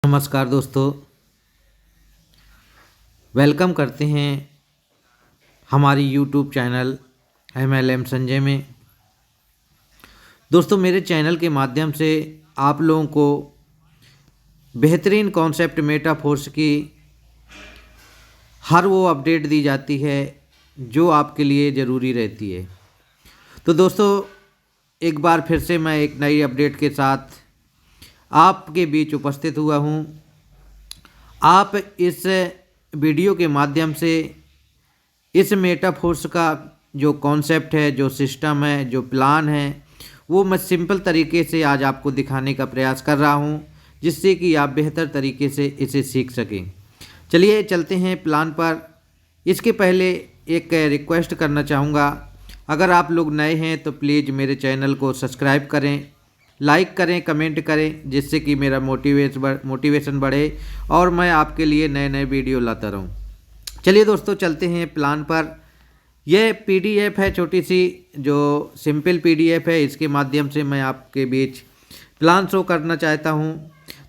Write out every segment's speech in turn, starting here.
नमस्कार दोस्तों, वेलकम करते हैं हमारी यूट्यूब चैनल MLM संजय में। दोस्तों, मेरे चैनल के माध्यम से आप लोगों को बेहतरीन कॉन्सेप्ट मेटाफोर्स की हर वो अपडेट दी जाती है जो आपके लिए ज़रूरी रहती है। तो दोस्तों, एक बार फिर से मैं एक नई अपडेट के साथ आपके बीच उपस्थित हुआ हूँ। आप इस वीडियो के माध्यम से इस मेटाफोर्स का जो कॉन्सेप्ट है, जो सिस्टम है, जो प्लान है, वो मैं सिंपल तरीके से आज आपको दिखाने का प्रयास कर रहा हूँ, जिससे कि आप बेहतर तरीके से इसे सीख सकें। चलिए चलते हैं प्लान पर। इसके पहले एक रिक्वेस्ट करना चाहूँगा, अगर आप लोग नए हैं तो प्लीज़ मेरे चैनल को सब्सक्राइब करें, लाइक करें, कमेंट करें, जिससे कि मेरा मोटिवेशन बढ़े और मैं आपके लिए नए नए वीडियो लाता रहूं। चलिए दोस्तों, चलते हैं प्लान पर। यह PDF है, छोटी सी जो सिंपल PDF है। इसके माध्यम से मैं आपके बीच प्लान शो करना चाहता हूं।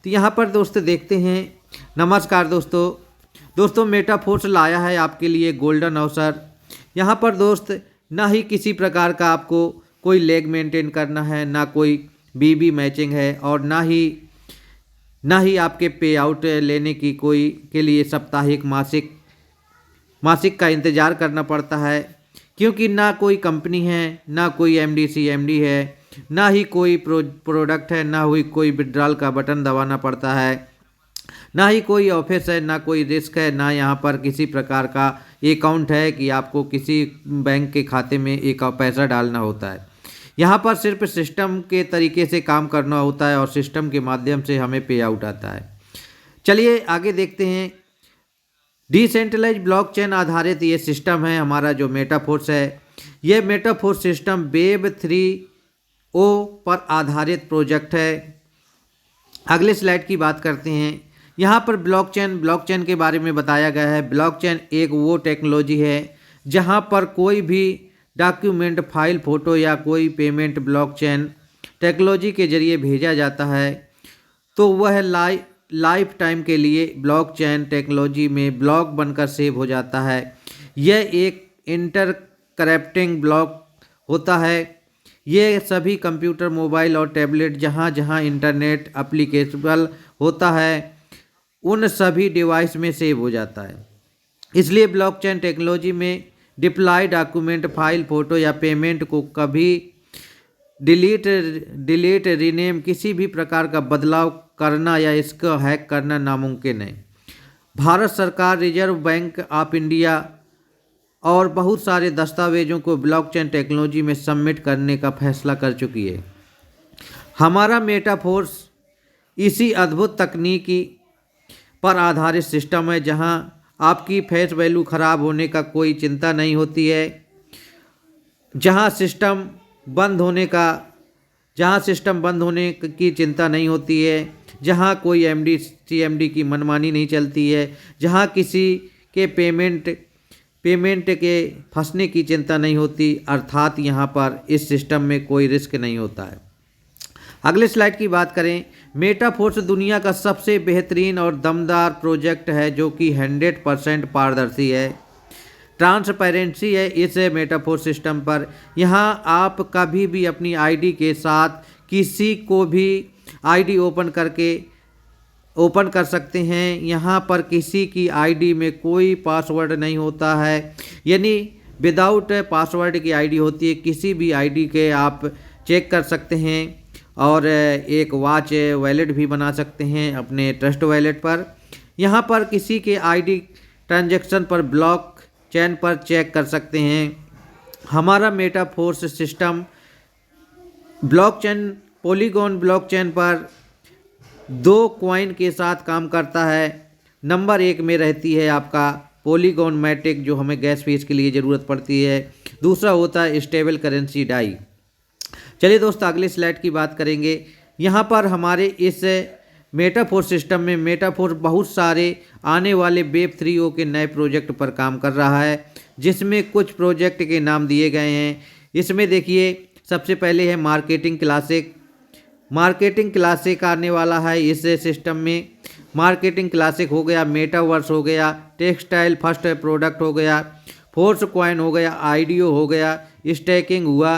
तो यहाँ पर दोस्त देखते हैं। नमस्कार दोस्तों, मेटाफोर्स लाया है आपके लिए गोल्डन अवसर। यहाँ पर दोस्त ना ही किसी प्रकार का आपको कोई लेग मेंटेन करना है, ना कोई BB मैचिंग है, और ना ही आपके पे आउट लेने की कोई के लिए साप्ताहिक मासिक का इंतज़ार करना पड़ता है, क्योंकि ना कोई कंपनी है, ना कोई MD CMD है, ना ही कोई प्रोडक्ट है, ना ही कोई विड्रॉल का बटन दबाना पड़ता है, ना ही कोई ऑफिस है, ना कोई रिस्क है, ना यहाँ पर किसी प्रकार का अकाउंट है कि आपको किसी बैंक के खाते में एक पैसा डालना होता है। यहाँ पर सिर्फ सिस्टम के तरीके से काम करना होता है और सिस्टम के माध्यम से हमें पे आउट आता है। चलिए आगे देखते हैं। डिसेंट्रलाइज ब्लॉकचेन आधारित ये सिस्टम है हमारा जो मेटाफोर्स है। ये मेटाफोर्स सिस्टम वेब 3.0 पर आधारित प्रोजेक्ट है। अगले स्लाइड की बात करते हैं। यहाँ पर ब्लॉकचेन के बारे में बताया गया है। ब्लॉकचेन एक वो टेक्नोलॉजी है जहाँ पर कोई भी डॉक्यूमेंट, फाइल, फोटो या कोई पेमेंट ब्लॉकचेन टेक्नोलॉजी के जरिए भेजा जाता है तो वह लाइफ टाइम के लिए ब्लॉकचेन टेक्नोलॉजी में ब्लॉक बनकर सेव हो जाता है। यह एक इंटरकनेक्टिंग ब्लॉक होता है। ये सभी कंप्यूटर, मोबाइल और टैबलेट जहाँ जहाँ इंटरनेट एप्लीकेबल होता है उन सभी डिवाइस में सेव हो जाता है। इसलिए ब्लॉकचेन टेक्नोलॉजी में डिप्लॉय डॉक्यूमेंट, फाइल, फोटो या पेमेंट को कभी डिलीट, रीनेम, किसी भी प्रकार का बदलाव करना या इसको हैक करना नामुमकिन है। भारत सरकार, रिजर्व बैंक ऑफ इंडिया और बहुत सारे दस्तावेजों को ब्लॉकचेन टेक्नोलॉजी में सबमिट करने का फैसला कर चुकी है। हमारा मेटाफोर्स इसी अद्भुत तकनीकी पर आधारित सिस्टम है जहां आपकी फेस वैल्यू ख़राब होने का कोई चिंता नहीं होती है, जहां सिस्टम बंद होने की चिंता नहीं होती है, जहां कोई MD CMD की मनमानी नहीं चलती है, जहां किसी के पेमेंट के फंसने की चिंता नहीं होती, अर्थात यहां पर इस सिस्टम में कोई रिस्क नहीं होता है। अगले स्लाइड की बात करें। मेटाफोर्स दुनिया का सबसे बेहतरीन और दमदार प्रोजेक्ट है जो कि 100% पारदर्शी है। ट्रांसपेरेंसी है इस मेटाफोर्स सिस्टम पर। यहाँ आप कभी भी अपनी ID के साथ किसी को भी ID ओपन कर सकते हैं। यहाँ पर किसी की ID में कोई पासवर्ड नहीं होता है, यानी विदाउट पासवर्ड की ID होती है। किसी भी ID के आप चेक कर सकते हैं और एक वॉच वॉलेट भी बना सकते हैं अपने ट्रस्ट वॉलेट पर। यहाँ पर किसी के ID ट्रांजैक्शन पर ब्लॉकचेन पर चेक कर सकते हैं। हमारा मेटाफोर्स सिस्टम पॉलीगॉन ब्लॉकचेन पर 2 कॉइन के साथ काम करता है। नंबर 1 में रहती है आपका पॉलीगॉन मैटिक, जो हमें गैस फीस के लिए ज़रूरत पड़ती है। दूसरा होता है स्टेबल करेंसी डाई। चलिए दोस्तों, अगले स्लाइड की बात करेंगे। यहाँ पर हमारे इस मेटाफोर्स सिस्टम में मेटाफोर्स बहुत सारे आने वाले वेब 3.0 के नए प्रोजेक्ट पर काम कर रहा है, जिसमें कुछ प्रोजेक्ट के नाम दिए गए हैं। इसमें देखिए, सबसे पहले है मार्केटिंग क्लासिक, मार्केटिंग क्लासिक आने वाला है इस सिस्टम में। मार्केटिंग क्लासिक हो गया, मेटावर्स हो गया, टेक्सटाइल फर्स्ट प्रोडक्ट हो गया, फोर्स कॉइन हो गया, आईडियो हो गया, स्टैकिंग हुआ,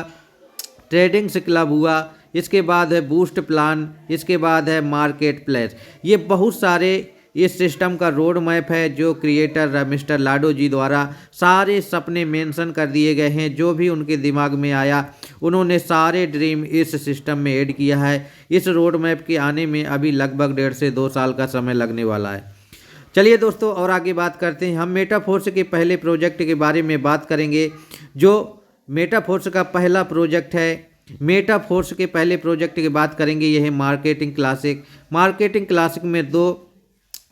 ट्रेडिंग्स क्लब हुआ, इसके बाद है बूस्ट प्लान, इसके बाद है मार्केट प्लेस। ये बहुत सारे इस सिस्टम का रोड मैप है जो क्रिएटर मिस्टर लाडो जी द्वारा सारे सपने मेंशन कर दिए गए हैं। जो भी उनके दिमाग में आया उन्होंने सारे ड्रीम इस सिस्टम में ऐड किया है। इस रोड मैप के आने में अभी लगभग 1.5 से 2 साल का समय लगने वाला है। चलिए दोस्तों और आगे बात करते हैं। हम मेटाफोर्स के पहले प्रोजेक्ट के बारे में बात करेंगे। जो मेटाफोर्स का पहला प्रोजेक्ट है, मेटाफोर्स के पहले प्रोजेक्ट की बात करेंगे, यह है मार्केटिंग क्लासिक। मार्केटिंग क्लासिक में 2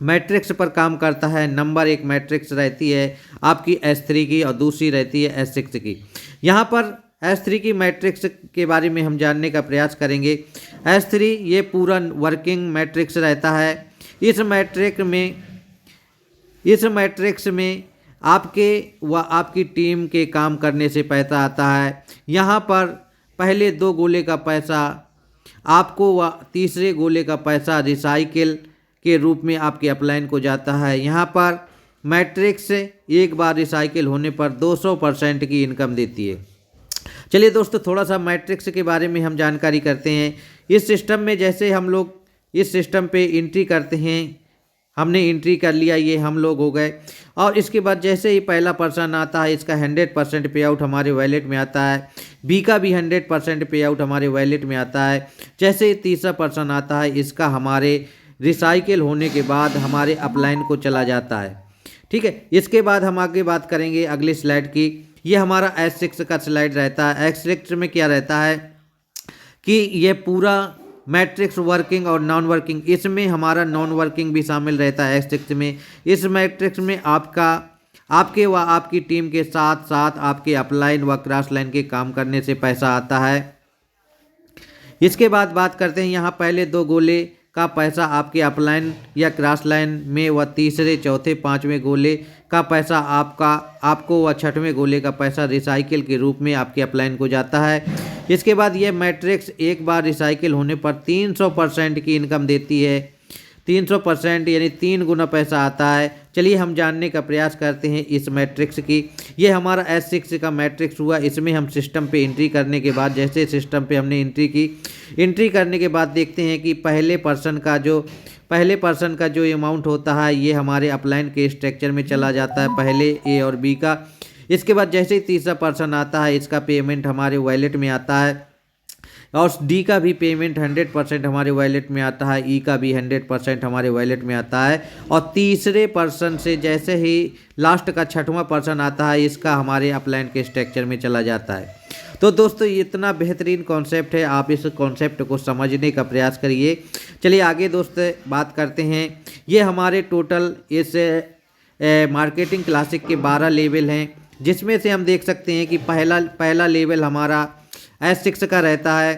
मैट्रिक्स पर काम करता है। नंबर 1 मैट्रिक्स रहती है आपकी S3 की और दूसरी रहती है S6 की। यहाँ पर S3 की मैट्रिक्स के बारे में हम जानने का प्रयास करेंगे। S3 ये पूरा वर्किंग मैट्रिक्स रहता है। इस मैट्रिक्स में आपके व आपकी टीम के काम करने से पैसा आता है। यहाँ पर पहले 2 गोले का पैसा आपको व तीसरे गोले का पैसा रिसाइकिल के रूप में आपके अपलाइन को जाता है। यहाँ पर मैट्रिक्स एक बार रिसाइकिल होने पर 200% की इनकम देती है। चलिए दोस्तों थोड़ा सा मैट्रिक्स के बारे में हम जानकारी करते हैं। इस सिस्टम में जैसे हम लोग इस सिस्टम पे एंट्री करते हैं, हमने एंट्री कर लिया, ये हम लोग हो गए। और इसके बाद जैसे ही पहला पर्सन आता है इसका 100% पे आउट हमारे वॉलेट में आता है। बी का भी 100% पे आउट हमारे वॉलेट में आता है। जैसे ही तीसरा पर्सन आता है इसका हमारे रिसाइकिल होने के बाद हमारे अपलाइन को चला जाता है। ठीक है, इसके बाद हम आगे बात करेंगे अगली स्लाइड की। ये हमारा S6 का स्लाइड रहता है। S6 में क्या रहता है कि ये पूरा मैट्रिक्स वर्किंग और नॉन वर्किंग, इसमें हमारा नॉन वर्किंग भी शामिल रहता है S6 में। इस मैट्रिक्स में आपके व आपकी टीम के साथ साथ आपके अपलाइन व क्रॉस लाइन के काम करने से पैसा आता है। इसके बाद बात करते हैं यहाँ पहले 2 गोले का पैसा आपके अपलाइन या क्रॉस लाइन में व तीसरे, चौथे, 5वें गोले का पैसा आपको व 6वें गोले का पैसा रिसाइकिल के रूप में आपके अपलाइन को जाता है। इसके बाद ये मैट्रिक्स एक बार रिसाइकिल होने पर 300% की इनकम देती है। 300% यानी 3 गुना पैसा आता है। चलिए हम जानने का प्रयास करते हैं इस मैट्रिक्स की। ये हमारा S6 का मैट्रिक्स हुआ। इसमें हम सिस्टम पे एंट्री करने के बाद जैसे सिस्टम पे हमने एंट्री की, एंट्री करने के बाद देखते हैं कि पहले पर्सन का जो अमाउंट होता है ये हमारे अपलाइन के स्ट्रक्चर में चला जाता है, पहले A और B का। इसके बाद जैसे ही तीसरा पर्सन आता है इसका पेमेंट हमारे वॉलेट में आता है और D का भी पेमेंट 100% हमारे वॉलेट में आता है, E का भी 100% हमारे वॉलेट में आता है। और तीसरे पर्सन से जैसे ही लास्ट का 6वां पर्सन आता है इसका हमारे अपलाइन के स्ट्रक्चर में चला जाता है। तो दोस्तों इतना बेहतरीन कॉन्सेप्ट है, आप इस कॉन्सेप्ट को समझने का प्रयास करिए। चलिए आगे दोस्त बात करते हैं। ये हमारे टोटल इस मार्केटिंग क्लासिक के 12 लेवल हैं, जिसमें से हम देख सकते हैं कि पहला लेवल हमारा S6 का रहता है,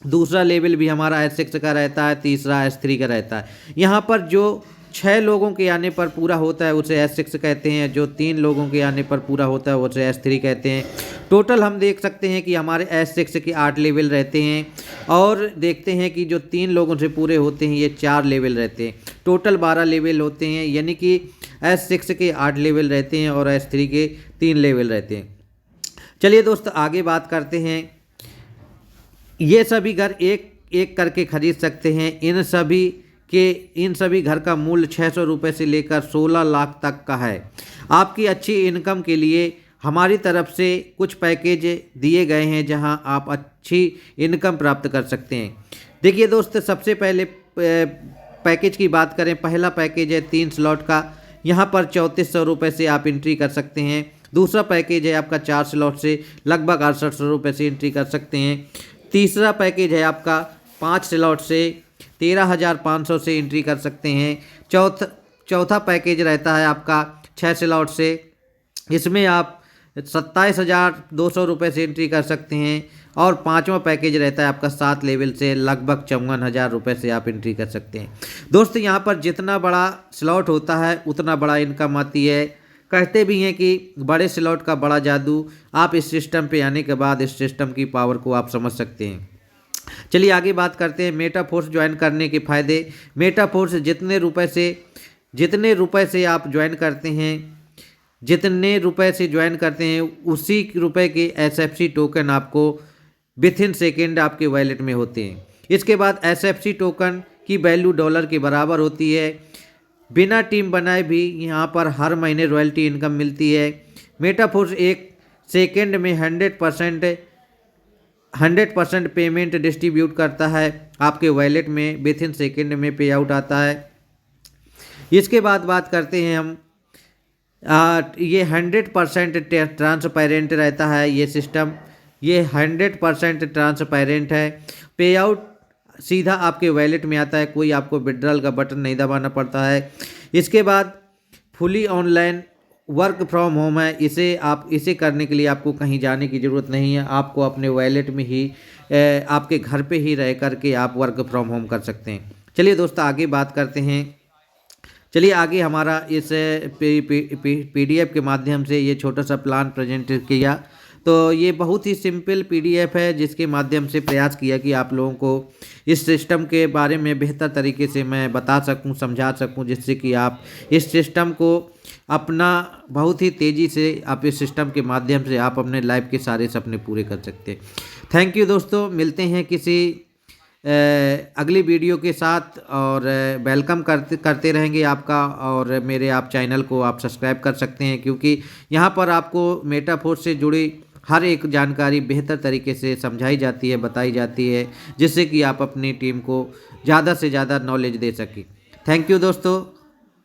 दूसरा लेवल भी हमारा S6 का रहता है, तीसरा S3 का रहता है। यहाँ पर जो 6 लोगों के आने पर पूरा होता है उसे S6 कहते हैं, जो 3 लोगों के आने पर पूरा होता है उसे S3 कहते हैं। टोटल हम देख सकते हैं कि हमारे S6 के 8 लेवल रहते हैं और देखते हैं कि जो 3 लोगों से पूरे होते हैं ये 4 लेवल रहते हैं। टोटल 12 लेवल होते हैं, यानी कि S6 के 8 लेवल रहते हैं और S3 के 3 लेवल रहते हैं। चलिए दोस्त आगे बात करते हैं। ये सभी घर एक एक करके खरीद सकते हैं। इन सभी घर का मूल्य 600 रुपये से लेकर 16 लाख तक का है। आपकी अच्छी इनकम के लिए हमारी तरफ से कुछ पैकेज दिए गए हैं जहां आप अच्छी इनकम प्राप्त कर सकते हैं। देखिए दोस्त, सबसे पहले पैकेज की बात करें, पहला पैकेज है 3 स्लॉट का। यहाँ पर 3400 रुपये से आप एंट्री कर सकते हैं। दूसरा पैकेज है आपका 4 स्लॉट से लगभग 6800 रुपये से एंट्री कर सकते हैं। तीसरा पैकेज है आपका 5 स्लॉट से 13,500 से एंट्री कर सकते हैं। चौथा पैकेज रहता है आपका 6 स्लॉट से, इसमें आप 27,200 रुपये से एंट्री कर सकते हैं। और 5वां पैकेज रहता है आपका 7 लेवल से लगभग 54,000 रुपये से आप एंट्री कर सकते हैं। दोस्त यहाँ पर जितना बड़ा स्लॉट होता है उतना बड़ा इनकम आती है। कहते भी हैं कि बड़े स्लॉट का बड़ा जादू। आप इस सिस्टम पे आने के बाद इस सिस्टम की पावर को आप समझ सकते हैं। चलिए आगे बात करते हैं मेटाफोर्स ज्वाइन करने के फ़ायदे। मेटाफोर्स जितने रुपए से आप ज्वाइन करते हैं उसी रुपए के SFC टोकन आपको विथ इन सेकेंड आपके वॉलेट में होते हैं। इसके बाद SFC टोकन की वैल्यू डॉलर के बराबर होती है। बिना टीम बनाए भी यहाँ पर हर महीने रॉयल्टी इनकम मिलती है। मेटाफोर्स एक सेकेंड में 100% पेमेंट डिस्ट्रीब्यूट करता है आपके वॉलेट में, विथ इन सेकेंड में पे आउट आता है। इसके बाद बात करते हैं हम ये 100% ट्रांसपेरेंट रहता है ये सिस्टम, ये 100% ट्रांसपेरेंट है। पे आउट सीधा आपके वॉलेट में आता है, कोई आपको विड्रॉल का बटन नहीं दबाना पड़ता है। इसके बाद fully online work from home है, इसे करने के लिए आपको कहीं जाने की ज़रूरत नहीं है। आपको अपने वॉलेट में ही आपके घर पे ही रह करके आप वर्क फ्रॉम होम कर सकते हैं। चलिए दोस्तों आगे बात करते हैं। चलिए आगे हमारा इस PDF के माध्यम से ये छोटा सा प्लान प्रेजेंट किया। तो ये बहुत ही सिंपल PDF है जिसके माध्यम से प्रयास किया कि आप लोगों को इस सिस्टम के बारे में बेहतर तरीके से मैं बता सकूं, समझा सकूं, जिससे कि आप इस सिस्टम को अपना बहुत ही तेज़ी से आप इस सिस्टम के माध्यम से आप अपने लाइफ के सारे सपने पूरे कर सकते हैं। थैंक यू दोस्तों, मिलते हैं किसी अगली वीडियो के साथ और वेलकम करते रहेंगे आपका, और मेरे आप चैनल को आप सब्सक्राइब कर सकते हैं क्योंकि यहाँ पर आपको मेटाफोर्स से जुड़ी हर एक जानकारी बेहतर तरीके से समझाई जाती है, बताई जाती है, जिससे कि आप अपनी टीम को ज़्यादा से ज़्यादा नॉलेज दे सकें। थैंक यू दोस्तों।